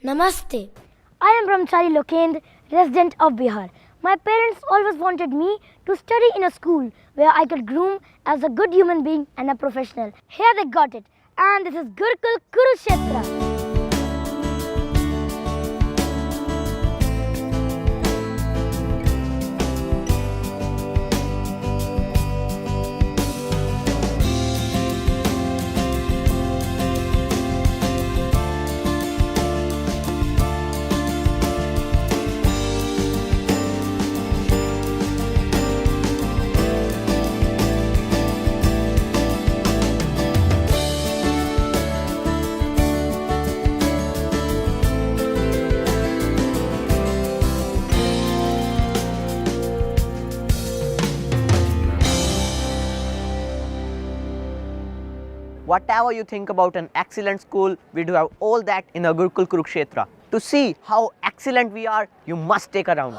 Namaste. I am Brahmachari Lokendra, resident of Bihar. My parents always wanted me to study in a school where I could groom as a good human being and a professional. Here they got it. And this is Gurukul Kurukshetra. Whatever you think about an excellent school, we do have all that in a Gurukul Kurukshetra. To see how excellent we are, you must take a round.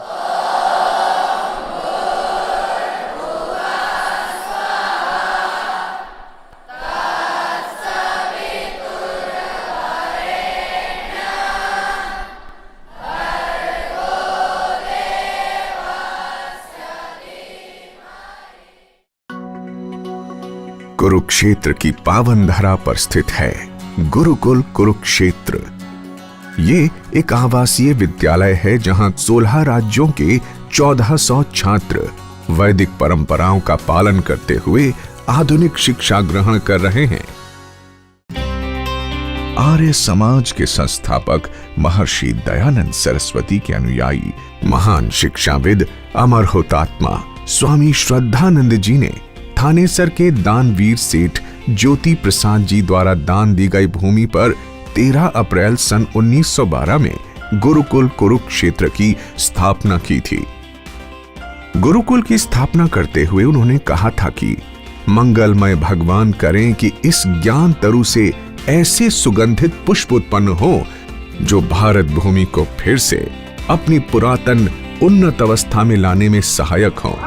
Kurukshetra की पावन धरा पर स्थित है गुरुकुल कुरुक्षेत्र। ये एक आवासीय विद्यालय है जहां 16 राज्यों के 1400 छात्र वैदिक परंपराओं का पालन करते हुए आधुनिक शिक्षा ग्रहण कर रहे हैं। आर्य समाज के संस्थापक महर्षि दयानंद सरस्वती के अनुयायी महान शिक्षाविद अमर हुतात्मा स्वामी श्रद्धानंद जी ने थानेसर के दानवीर सेठ ज्योति प्रसाद जी द्वारा दान दी गई भूमि पर 13 अप्रैल सन 1912 में गुरुकुल कुरुक्षेत्र की स्थापना की थी। गुरुकुल की स्थापना करते हुए उन्होंने कहा था कि मंगलमय भगवान करें कि इस ज्ञान तरु से ऐसे सुगंधित पुष्प उत्पन्न हो जो भारत भूमि को फिर से अपनी पुरातन उन्नत अवस्था में लाने में सहायक हो।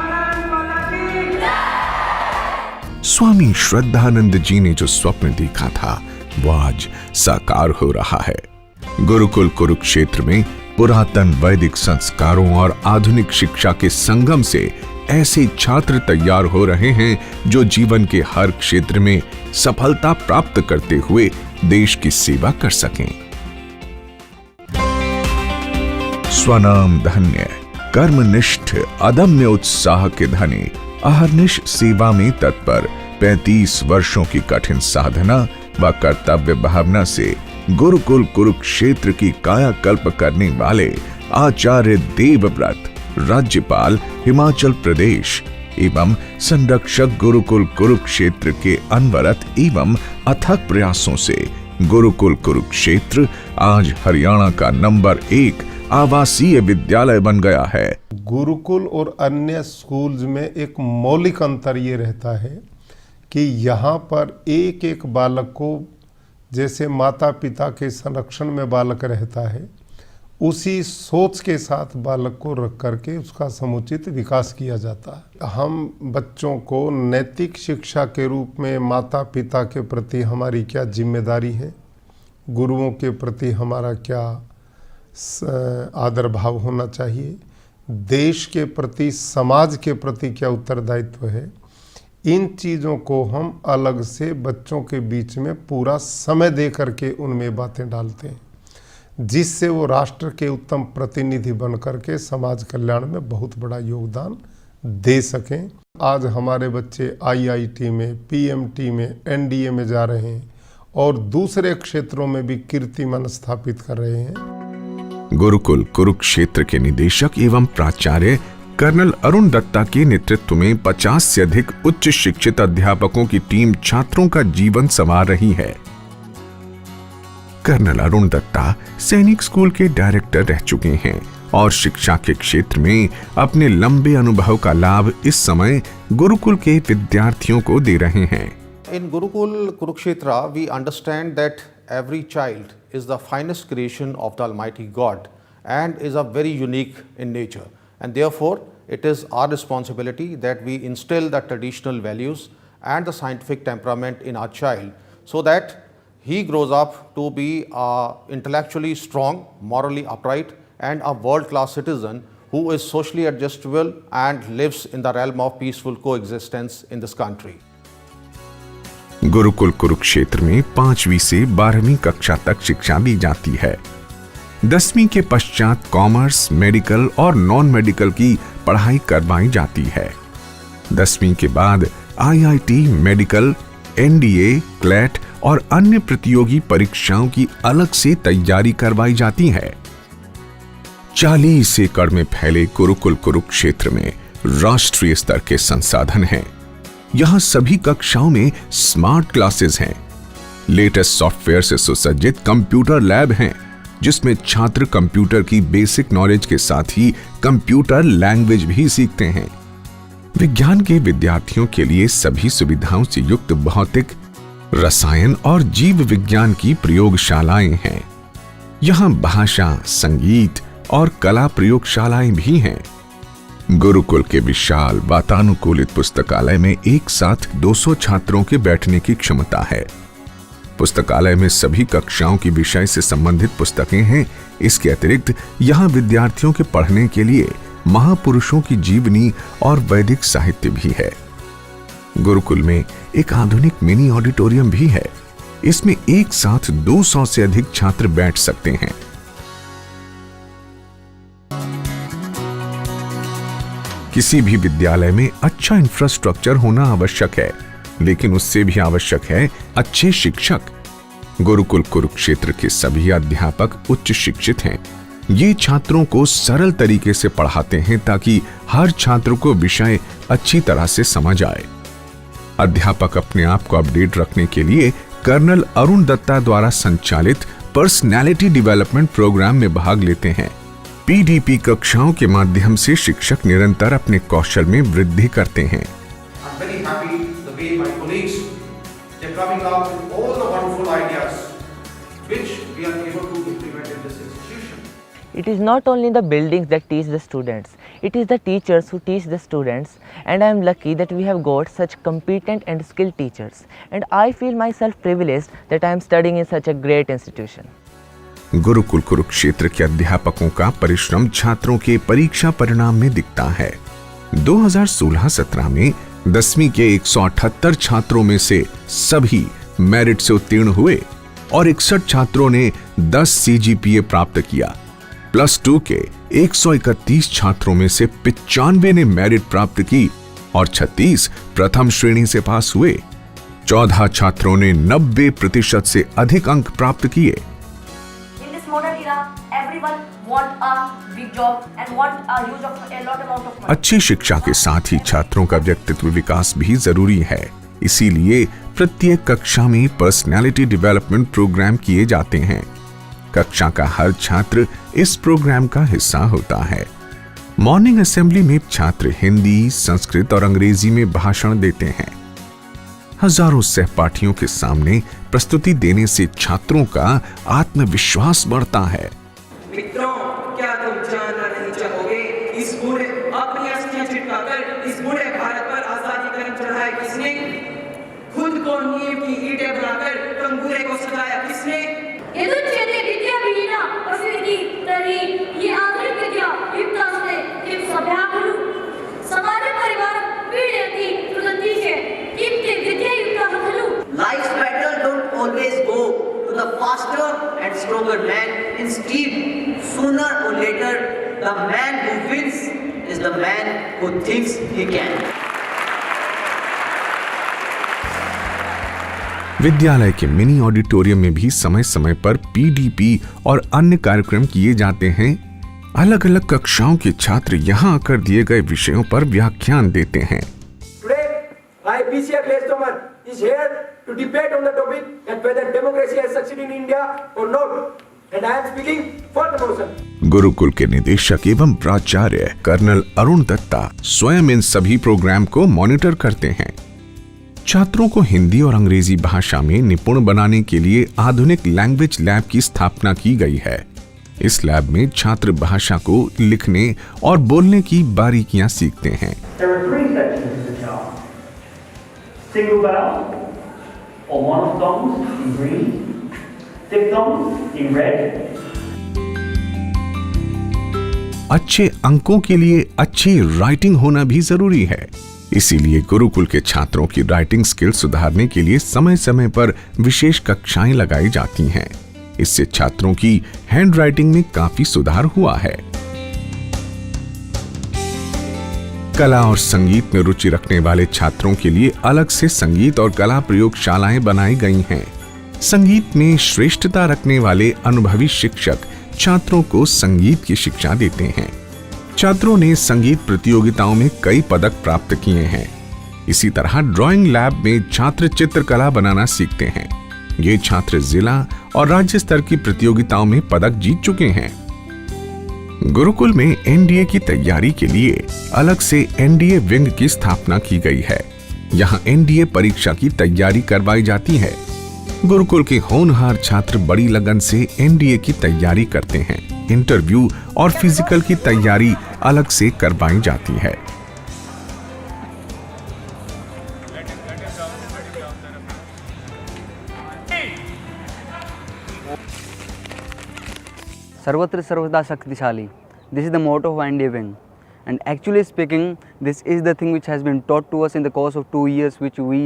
स्वामी श्रद्धानंद जी ने जो स्वप्न देखा था वो आज साकार हो रहा है। गुरुकुल कुरुक्षेत्र में पुरातन वैदिक संस्कारों और आधुनिक शिक्षा के संगम से ऐसे छात्र तैयार हो रहे हैं जो जीवन के हर क्षेत्र में सफलता प्राप्त करते हुए देश की सेवा कर सकें। स्वनाम धन्य, कर्मनिष्ठ, अदम्य उत्साह के धनी, अहर्निश सेवा में तत्पर, 35 वर्षों की कठिन साधना व कर्तव्य भावना से गुरुकुल कुरुक्षेत्र की कायाकल्प करने वाले आचार्य देवव्रत, राज्यपाल हिमाचल प्रदेश एवं संरक्षक गुरुकुल कुरुक्षेत्र के अनवरत एवं अथक प्रयासों से गुरुकुल कुरुक्षेत्र आज हरियाणा का नंबर 1 आवासीय विद्यालय बन गया है। गुरुकुल और अन्य स्कूल्स में एक मौलिक अंतर ये रहता है कि यहाँ पर एक एक बालक को जैसे माता पिता के संरक्षण में बालक रहता है उसी सोच के साथ बालक को रख करके उसका समुचित विकास किया जाता है। हम बच्चों को नैतिक शिक्षा के रूप में माता पिता के प्रति हमारी क्या जिम्मेदारी है, गुरुओं के प्रति हमारा क्या आदर भाव होना चाहिए, देश के प्रति समाज के प्रति क्या उत्तरदायित्व है, इन चीज़ों को हम अलग से बच्चों के बीच में पूरा समय दे करके उनमें बातें डालते हैं जिससे वो राष्ट्र के उत्तम प्रतिनिधि बन करके समाज कल्याण में बहुत बड़ा योगदान दे सकें। आज हमारे बच्चे आईआईटी में, पीएमटी में, एनडीए में जा रहे हैं और दूसरे क्षेत्रों में भी कीर्तिमान स्थापित कर रहे हैं। गुरुकुल कुरुक्षेत्र के निदेशक एवं प्राचार्य कर्नल अरुण दत्ता के नेतृत्व में 50 से अधिक उच्च शिक्षित अध्यापकों की टीम छात्रों का जीवन संवार रही है। कर्नल अरुण दत्ता सैनिक स्कूल के डायरेक्टर रह चुके हैं और शिक्षा के क्षेत्र में अपने लंबे अनुभव का लाभ इस समय गुरुकुल के विद्यार्थियों को दे रहे हैं। In Gurukul Kurukshetra, we understand that every child is the finest creation of the Almighty God and is a very unique in nature. And therefore, it is our responsibility that we instill the traditional values and the scientific temperament in our child so that he grows up to be intellectually strong, morally upright, and a world-class citizen who is socially adjustable and lives in the realm of peaceful coexistence in this country. Gurukul Kurukshetra में 5वीं से 12वीं कक्षा तक शिक्षा दी जाती है। 10वीं के पश्चात कॉमर्स, मेडिकल और नॉन मेडिकल की पढ़ाई करवाई जाती है। 10वीं के बाद IIT, मेडिकल, NDA, क्लैट और अन्य प्रतियोगी परीक्षाओं की अलग से तैयारी करवाई जाती है। 40 एकड़ में फैले गुरुकुल कुरुक्षेत्र में राष्ट्रीय स्तर के संसाधन हैं। यहां सभी कक्षाओं में स्मार्ट क्लासेस हैं। लेटेस्ट सॉफ्टवेयर से सुसज्जित कंप्यूटर लैब हैं, जिसमें छात्र कंप्यूटर की बेसिक नॉलेज के साथ ही कंप्यूटर लैंग्वेज भी सीखते हैं। विज्ञान के विद्यार्थियों के लिए सभी सुविधाओं से युक्त भौतिक, रसायन और जीव विज्ञान की प्रयोगशालाएं हैं। यहां भाषा, संगीत और कला प्रयोगशालाएं भी हैं। गुरुकुल के विशाल वातानुकूलित पुस्तकालय में एक साथ 200 छात्रों के बैठने की क्षमता है। पुस्तकालय में सभी कक्षाओं की विषय से संबंधित पुस्तकें हैं। इसके अतिरिक्त यहां विद्यार्थियों के पढ़ने के लिए महापुरुषों की जीवनी और वैदिक साहित्य भी है। गुरुकुल में एक आधुनिक मिनी ऑडिटोरियम भी है। इसमें एक साथ 200 से अधिक छात्र बैठ सकते हैं। किसी भी विद्यालय में अच्छा इंफ्रास्ट्रक्चर होना आवश्यक है, लेकिन उससे भी आवश्यक है अच्छे शिक्षक। गुरुकुल कुरुक्षेत्र के सभी अध्यापक उच्च शिक्षित हैं। ये छात्रों को सरल तरीके से पढ़ाते हैं ताकि हर छात्र को विषय अच्छी तरह से समझ आए। अध्यापक अपने आप को अपडेट रखने के लिए कर्नल अरुण दत्ता द्वारा संचालित पर्सनैलिटी डेवलपमेंट प्रोग्राम में भाग लेते हैं। PDP कक्षाओं के माध्यम से शिक्षक निरंतर अपने कौशल में वृद्धि करते हैं। I'm very happy the way my colleagues, they're coming up with all the wonderful ideas which we are able to implement in this institution. It is not only the buildings that teach the students, it is the teachers who teach the students, and I am lucky that we have got such competent and skilled teachers, and I feel myself privileged that I am studying in such a great institution. Gurukul Kurukshetra के अध्यापकों का परिश्रम छात्रों के परीक्षा परिणाम में दिखता है। 2016-17 में 10वीं के 178 छात्रों में से सभी मेरिट से उत्तीर्ण हुए और 61 छात्रों ने 10 CGPA प्राप्त किया। +2 के 131 छात्रों में से 95 ने मेरिट प्राप्त की और 36 प्रथम श्रेणी से पास हुए। 14 छात्रों ने 90% से अधिक अंक प्राप्त किए। अच्छी शिक्षा के साथ ही छात्रों का व्यक्तित्व विकास भी जरूरी है। इसीलिए प्रत्येक कक्षा में पर्सनैलिटी डेवलपमेंट प्रोग्राम किए जाते हैं। कक्षा का हर छात्र इस प्रोग्राम का हिस्सा होता है। मॉर्निंग असेंबली में छात्र हिंदी, संस्कृत और अंग्रेजी में भाषण देते हैं। हजारों सहपाठियों के सामने प्रस्तुति देने से छात्रों का आत्मविश्वास बढ़ता है। मित्रों, क्या तुम जानना नहीं चाहोगे इस बूढ़े अपनी अस्थियां चिपकाकर इस बूढ़े भारत पर आजादी का चढ़ाया किसने? खुद को नींव की ईंटें बनाकर तंबूरे को सजाया किसने? यदुच्यते विद्या विहीना प्रसिद्धि तरी ये आधुनिक विद्या युक्तास्ते किम सभ्याकुलु समाज परिवार पीड़यति तुदतीशे किम ते विद्या युक्ता खलु। Life's battle don't always go to the faster and stronger man. Instead, sooner or later, the man who wins is the man who thinks he can. विद्यालय के मिनी ऑडिटोरियम में भी समय समय पर PDP और अन्य कार्यक्रम किए जाते हैं। अलग अलग कक्षाओं के छात्र यहाँ आकर दिए गए विषयों पर व्याख्यान देते हैं। Today, IPCA Gladstone is here to debate on the topic that whether democracy has succeeded in India or not, and I am speaking for the motion. Gurukul के निदेशक एवं प्राचार्य कर्नल अरुण दत्ता स्वयं इन सभी प्रोग्राम को मॉनिटर करते हैं। छात्रों को हिंदी और अंग्रेजी भाषा में निपुण बनाने के लिए आधुनिक लैंग्वेज लैब की स्थापना की गई है। इस लैब में छात्र भाषा को लिखने और बोलने की बारीकियां सीखते हैं। There are 3 sections to the job. Single vowel, or monophthongs in green, diphthongs in red. अच्छे अंकों के लिए अच्छी राइटिंग होना भी जरूरी है। इसीलिए गुरुकुल के छात्रों की राइटिंग स्किल सुधारने के लिए समय समय पर विशेष कक्षाएं लगाई जाती हैं। इससे छात्रों की हैंड राइटिंग में काफी सुधार हुआ है। कला और संगीत में रुचि रखने वाले छात्रों के लिए अलग से संगीत और कला प्रयोगशालाएं बनाई गई हैं। संगीत में श्रेष्ठता रखने वाले अनुभवी शिक्षक छात्रों को संगीत की शिक्षा देते हैं। छात्रों ने संगीत प्रतियोगिताओं में कई पदक प्राप्त किए हैं। इसी तरह ड्राइंग लैब में छात्र चित्रकला बनाना सीखते हैं। ये छात्र जिला और राज्य स्तर की प्रतियोगिताओं में पदक जीत चुके हैं। गुरुकुल में एनडीए की तैयारी के लिए अलग से एनडीए विंग की स्थापना की गई है। यहाँ एनडीए परीक्षा की तैयारी करवाई जाती है। गुरुकुल के होनहार छात्र बड़ी लगन से एनडीए की तैयारी करते हैं। इंटरव्यू और फिजिकल की तैयारी अलग से करवाई जाती है। सर्वत्र सर्वदा शक्तिशाली. This is the motto of NDA wing. And actually speaking, this is the thing which has been taught to us in the course of 2 years which we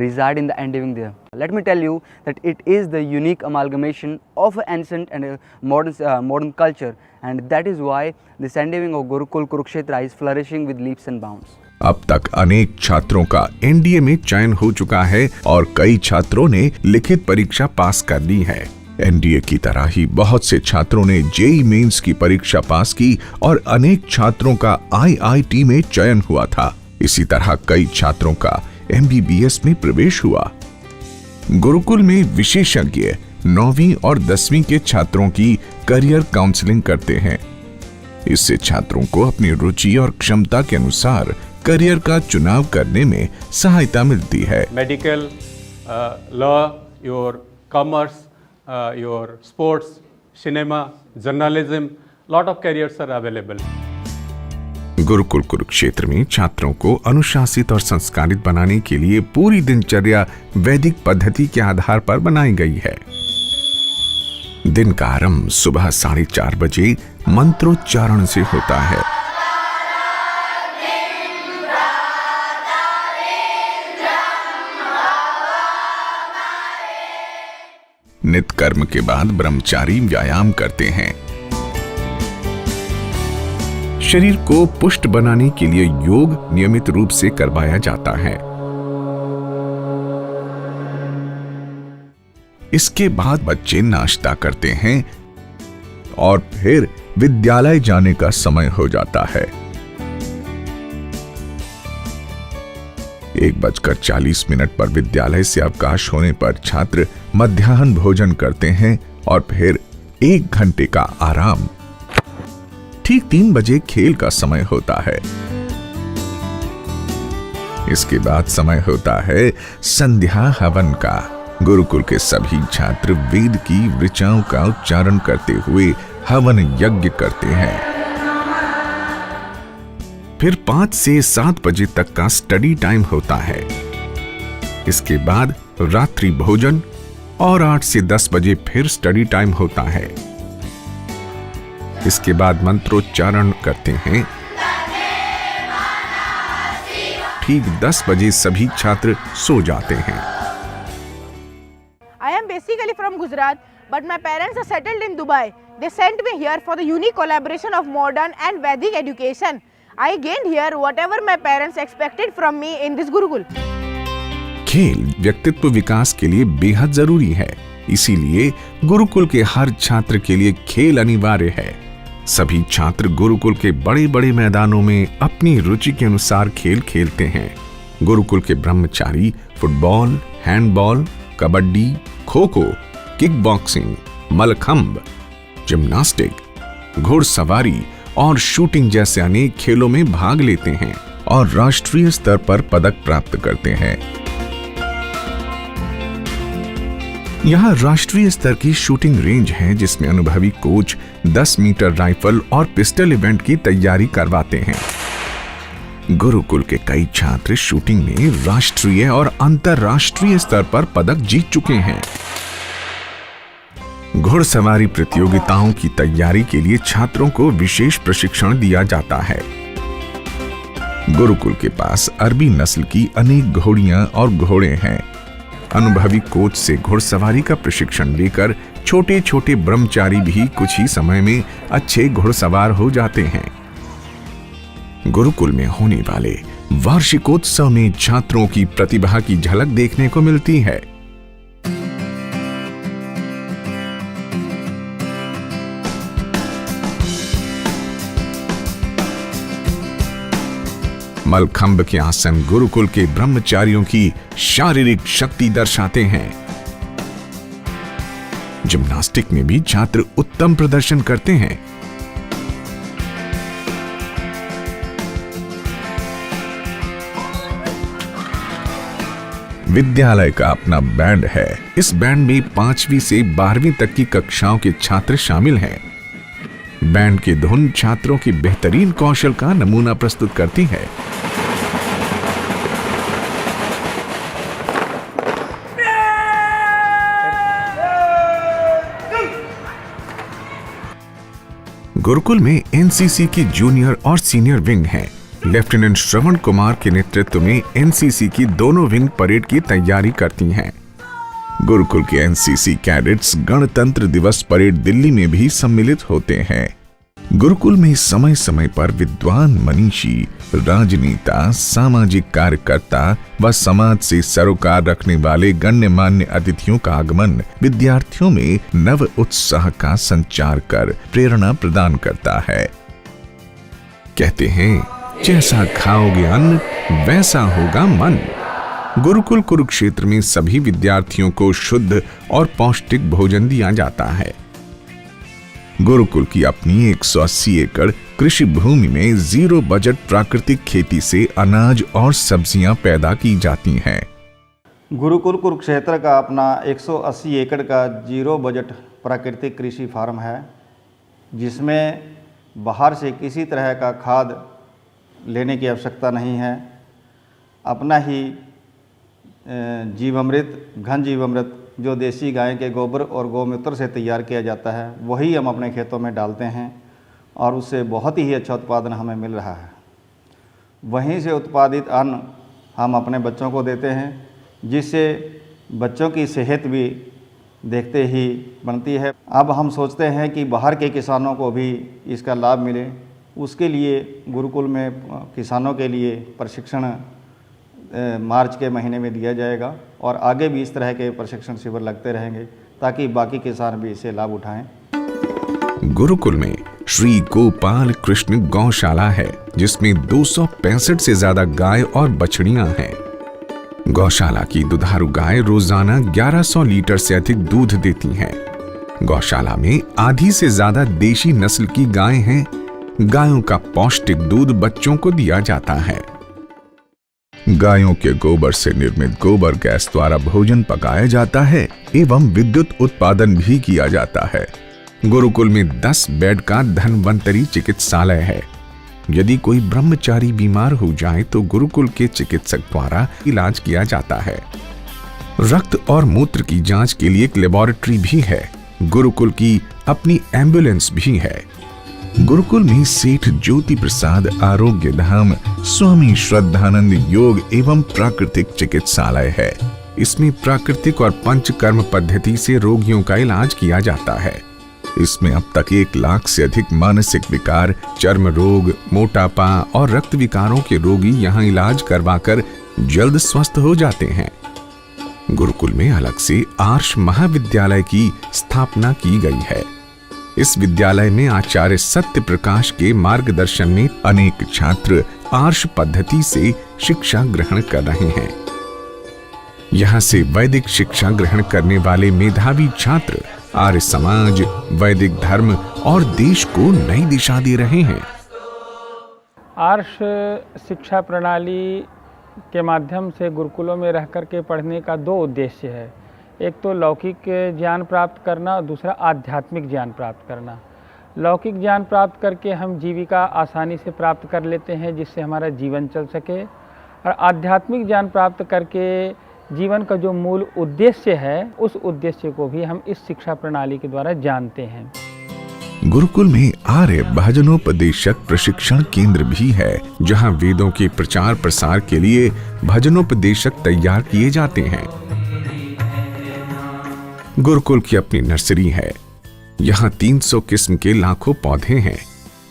reside in the NDA wing there. Let me tell you that it is the unique amalgamation of ancient and modern culture, and that is why this NDA wing of Gurukul Kurukshetra is flourishing with leaps and bounds. अब तक अनेक छात्रों का NDA में चयन हो चुका है और कई छात्रों ने लिखित परीक्षा पास कर ली है। एनडीए की तरह ही बहुत से छात्रों ने जेईई मेंस की परीक्षा पास की और अनेक छात्रों का आईआईटी में चयन हुआ था। इसी तरह कई छात्रों का एमबीबीएस में प्रवेश हुआ। गुरुकुल में विशेषज्ञ 9वीं और 10वीं के छात्रों की करियर काउंसलिंग करते हैं। इससे छात्रों को अपनी रुचि और क्षमता के अनुसार करियर का चुनाव करने में सहायता मिलती है। Medical, law, your commerce, your sports, cinema, journalism, lot of careers are available. Gurukul Kurukshetra में छात्रों को अनुशासित और संस्कारित बनाने के लिए पूरी दिनचर्या वैदिक पद्धति के आधार पर बनाई गई है। दिन का आरंभ सुबह 4:30 बजे मंत्रोच्चारण से होता है। नित्य कर्म के बाद ब्रह्मचारी व्यायाम करते हैं। शरीर को पुष्ट बनाने के लिए योग नियमित रूप से करवाया जाता है। इसके बाद बच्चे नाश्ता करते हैं और फिर विद्यालय जाने का समय हो जाता है। 1:40 पर विद्यालय से अवकाश होने पर छात्र मध्याह्न भोजन करते हैं और फिर 1 घंटे का आराम। ठीक 3 बजे खेल का समय होता है। इसके बाद समय होता है संध्या हवन का। गुरुकुल के सभी छात्र वेद की ऋचाओं का उच्चारण करते हुए हवन यज्ञ करते हैं। फिर 5 से 7 बजे तक का स्टडी टाइम होता है। इसके बाद रात्रि भोजन और 8 से 10 बजे फिर स्टडी टाइम होता है। इसके बाद मंत्रोच्चारण करते हैं। ठीक 10 बजे सभी छात्र सो जाते हैं। I am basically from Gujarat, but my parents are settled in Dubai. They sent me here for the unique collaboration of modern and Vedic education. I gained here whatever my parents expected from me in this Gurukul. खेल व्यक्तित्व विकास के लिए बेहद जरूरी है। इसीलिए गुरुकुल के हर छात्र के लिए खेल अनिवार्य है। सभी छात्र गुरुकुल के बड़े बड़े मैदानों में अपनी रुचि के अनुसार खेल खेलते हैं। गुरुकुल के ब्रह्मचारी football, handball, kabaddi, kho kho, kick boxing, mallakhamb, gymnastic, घुड़सवारी और शूटिंग जैसे अनेक खेलों में भाग लेते हैं और राष्ट्रीय स्तर पर पदक प्राप्त करते हैं। यहाँ राष्ट्रीय स्तर की शूटिंग रेंज है जिसमें अनुभवी कोच 10 मीटर राइफल और पिस्टल इवेंट की तैयारी करवाते हैं। गुरुकुल के कई छात्र शूटिंग में राष्ट्रीय और अंतर्राष्ट्रीय स्तर पर पदक जीत चुके हैं। घुड़सवारी प्रतियोगिताओं की तैयारी के लिए छात्रों को विशेष प्रशिक्षण दिया जाता है। गुरुकुल के पास अरबी नस्ल की अनेक घोड़ियां और घोड़े हैं। अनुभवी कोच से घुड़सवारी का प्रशिक्षण लेकर छोटे छोटे ब्रह्मचारी भी कुछ ही समय में अच्छे घुड़सवार हो जाते हैं। गुरुकुल में होने वाले वार्षिकोत्सव में छात्रों की प्रतिभा की झलक देखने को मिलती है। मलखंब के आसन गुरुकुल के ब्रह्मचारियों की शारीरिक शक्ति दर्शाते हैं। जिम्नास्टिक में भी छात्र उत्तम प्रदर्शन करते हैं। विद्यालय का अपना बैंड है। इस बैंड में 5वीं से 12वीं तक की कक्षाओं के छात्र शामिल हैं। बैंड की धुन छात्रों की बेहतरीन कौशल का नमूना प्रस्तुत करती है। गुरुकुल में एनसीसी की जूनियर और सीनियर विंग हैं। लेफ्टिनेंट श्रवण कुमार के नेतृत्व में एनसीसी की दोनों विंग परेड की तैयारी करती हैं। गुरुकुल के एनसीसी कैडेट्स गणतंत्र दिवस परेड दिल्ली में भी सम्मिलित होते हैं। गुरुकुल में समय समय पर विद्वान मनीषी, राजनेता, सामाजिक कार्यकर्ता व समाज से सरोकार रखने वाले गण्यमान्य अतिथियों का आगमन विद्यार्थियों में नव उत्साह का संचार कर प्रेरणा प्रदान करता है। कहते हैं, जैसा खाओगे अन्न वैसा होगा मन। गुरुकुल कुरुक्षेत्र में सभी विद्यार्थियों को शुद्ध और पौष्टिक भोजन दिया जाता है। गुरुकुल की अपनी 180 एकड़ कृषि भूमि में जीरो बजट प्राकृतिक खेती से अनाज और सब्जियां पैदा की जाती हैं। गुरुकुल कुरुक्षेत्र का अपना 180 एकड़ का जीरो बजट प्राकृतिक कृषि फार्म है, जिसमें बाहर से किसी तरह का खाद लेने की आवश्यकता नहीं है। अपना ही जीवामृत, घन जीवामृत जो देसी गाय के गोबर और गौमूत्र से तैयार किया जाता है, वही हम अपने खेतों में डालते हैं और उससे बहुत ही अच्छा उत्पादन हमें मिल रहा है। वहीं से उत्पादित अन्न हम अपने बच्चों को देते हैं, जिससे बच्चों की सेहत भी देखते ही बनती है। अब हम सोचते हैं कि बाहर के किसानों को भी इसका लाभ मिले। उसके लिए गुरुकुल में किसानों के लिए प्रशिक्षण मार्च के महीने में दिया जाएगा और आगे भी इस तरह के प्रशिक्षण शिविर लगते रहेंगे ताकि बाकी किसान भी इससे लाभ उठाएं। गुरुकुल में श्री गोपाल कृष्ण गौशाला है, जिसमें 265 से ज्यादा गाय और बछड़ियां हैं। गौशाला की दुधारू गाय रोजाना 1100 लीटर से अधिक दूध देती हैं। गौशाला में आधी से ज्यादा देशी नस्ल की गाय हैं। गायों का पौष्टिक दूध बच्चों को दिया जाता है। गायों के गोबर से निर्मित गोबर गैस द्वारा भोजन पकाया जाता है एवं विद्युत उत्पादन भी किया जाता है। गुरुकुल में 10 बेड का धन्वंतरी चिकित्सालय है। यदि कोई ब्रह्मचारी बीमार हो जाए तो गुरुकुल के चिकित्सक द्वारा इलाज किया जाता है। रक्त और मूत्र की जांच के लिए एक लेबोरेटरी भी है। गुरुकुल की अपनी एम्बुलेंस भी है। गुरुकुल में सेठ ज्योति प्रसाद आरोग्य धाम स्वामी श्रद्धानंद योग एवं प्राकृतिक चिकित्सालय है। इसमें प्राकृतिक और पंचकर्म पद्धति से रोगियों का इलाज किया जाता है। इसमें अब तक 1 लाख से अधिक मानसिक विकार, चर्म रोग, मोटापा और रक्त विकारों के रोगी यहाँ इलाज करवाकर जल्द स्वस्थ हो जाते हैं। गुरुकुल में अलग से आर्ष महाविद्यालय की स्थापना की गई है। इस विद्यालय में आचार्य सत्य प्रकाश के मार्गदर्शन में अनेक छात्र आर्ष पद्धति से शिक्षा ग्रहण कर रहे हैं। यहाँ से वैदिक शिक्षा ग्रहण करने वाले मेधावी छात्र आर्य समाज, वैदिक धर्म और देश को नई दिशा दे रहे हैं। आर्ष शिक्षा प्रणाली के माध्यम से गुरुकुलों में रह करके पढ़ने का 2 उद्देश्य है। एक तो लौकिक ज्ञान प्राप्त करना और दूसरा आध्यात्मिक ज्ञान प्राप्त करना। लौकिक ज्ञान प्राप्त करके हम जीविका आसानी से प्राप्त कर लेते हैं, जिससे हमारा जीवन चल सके, और आध्यात्मिक ज्ञान प्राप्त करके जीवन का जो मूल उद्देश्य है, उस उद्देश्य को भी हम इस शिक्षा प्रणाली के द्वारा जानते हैं। गुरुकुल में आर्य भजनोपदेशक प्रशिक्षण केंद्र भी है, जहां वेदों के प्रचार प्रसार के लिए भजनोपदेशक तैयार किए जाते हैं। गुरुकुल की अपनी नर्सरी है। यहाँ 300 किस्म के लाखों पौधे हैं।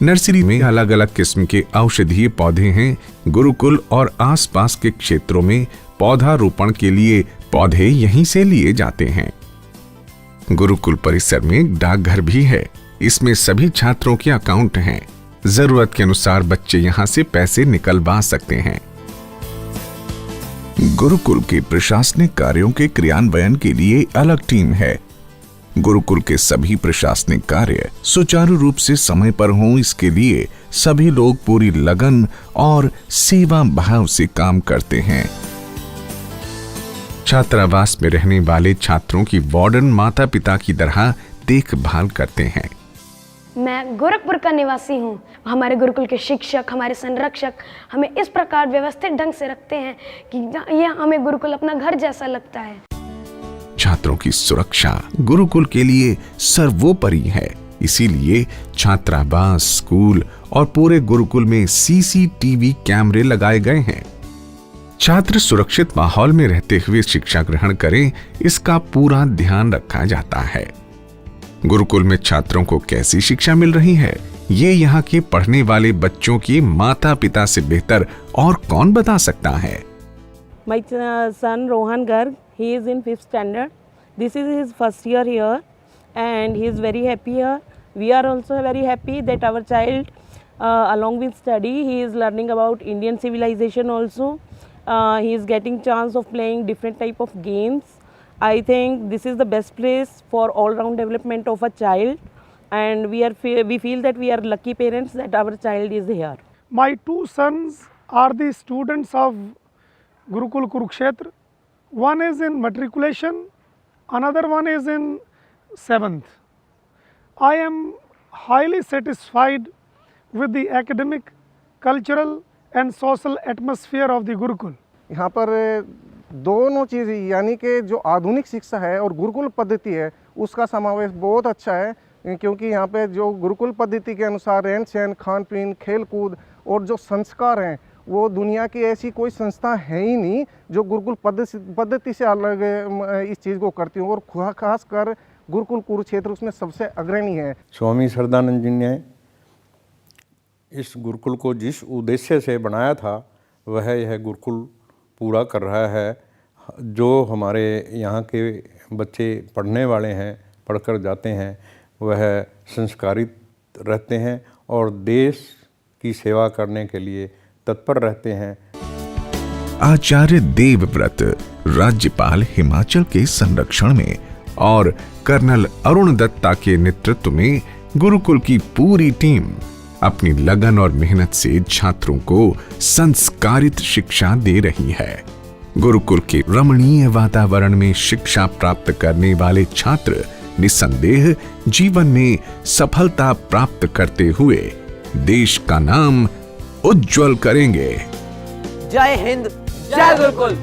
नर्सरी में अलग अलग किस्म के औषधीय पौधे हैं। गुरुकुल और आसपास के क्षेत्रों में पौधारोपण के लिए पौधे यहीं से लिए जाते हैं। गुरुकुल परिसर में एक डाकघर भी है। इसमें सभी छात्रों के अकाउंट हैं। जरूरत के अनुसार बच्चे यहाँ से पैसे निकलवा सकते हैं। गुरुकुल के प्रशासनिक कार्यों के क्रियान्वयन के लिए अलग टीम है। गुरुकुल के सभी प्रशासनिक कार्य सुचारू रूप से समय पर हों, इसके लिए सभी लोग पूरी लगन और सेवा भाव से काम करते हैं। छात्रावास में रहने वाले छात्रों की वार्डन माता पिता की तरह देखभाल करते हैं। मैं गोरखपुर का निवासी हूँ। हमारे गुरुकुल के शिक्षक, हमारे संरक्षक हमें इस प्रकार व्यवस्थित ढंग से रखते हैं कि यह हमें गुरुकुल अपना घर जैसा लगता है। छात्रों की सुरक्षा गुरुकुल के लिए सर्वोपरि है। इसीलिए छात्रावास, स्कूल और पूरे गुरुकुल में सीसीटीवी कैमरे लगाए गए हैं। छात्र सुरक्षित माहौल में रहते हुए शिक्षा ग्रहण करें, इसका पूरा ध्यान रखा जाता है। गुरुकुल में छात्रों को कैसी शिक्षा मिल रही है, ये यहाँ के पढ़ने वाले बच्चों के माता पिता से बेहतर और कौन बता सकता है। My son Rohan Garg, he is in 5th standard. This is his first year here and he is very happy here. We are also very happy that our child along with study, he is learning about Indian civilization also. He is getting chance of playing different type of games. I think this is the best place for all round development of a child, and we feel that we are lucky parents that our child is here. My two sons are the students of Gurukul Kurukshetra. One is in matriculation, another one is in 7th. I am highly satisfied with the academic, cultural and social atmosphere of the Gurukul. यहाँ पर दोनों चीज़ यानी कि जो आधुनिक शिक्षा है और गुरुकुल पद्धति है, उसका समावेश बहुत अच्छा है, क्योंकि यहाँ पे जो गुरुकुल पद्धति के अनुसार रहन सहन, खान पीन, खेल कूद और जो संस्कार हैं, वो दुनिया की ऐसी कोई संस्था है ही नहीं जो गुरुकुल पद्धति से अलग इस चीज़ को करती हूँ, और खासकर गुरुकुल कुरुक्षेत्र उसमें सबसे अग्रणी है। स्वामी श्रद्धानंद जी ने इस गुरुकुल को जिस उद्देश्य से बनाया था, वह यह गुरुकुल पूरा कर रहा है। जो हमारे यहाँ के बच्चे पढ़ने वाले हैं, पढ़कर जाते हैं, वह संस्कारित रहते हैं और देश की सेवा करने के लिए तत्पर रहते हैं। आचार्य देवव्रत राज्यपाल हिमाचल के संरक्षण में और कर्नल अरुण दत्ता के नेतृत्व में गुरुकुल की पूरी टीम अपनी लगन और मेहनत से छात्रों को संस्कारित शिक्षा दे रही है। गुरुकुल के रमणीय वातावरण में शिक्षा प्राप्त करने वाले छात्र निसंदेह जीवन में सफलता प्राप्त करते हुए देश का नाम उज्जवल करेंगे। जय हिंद, जय गुरुकुल।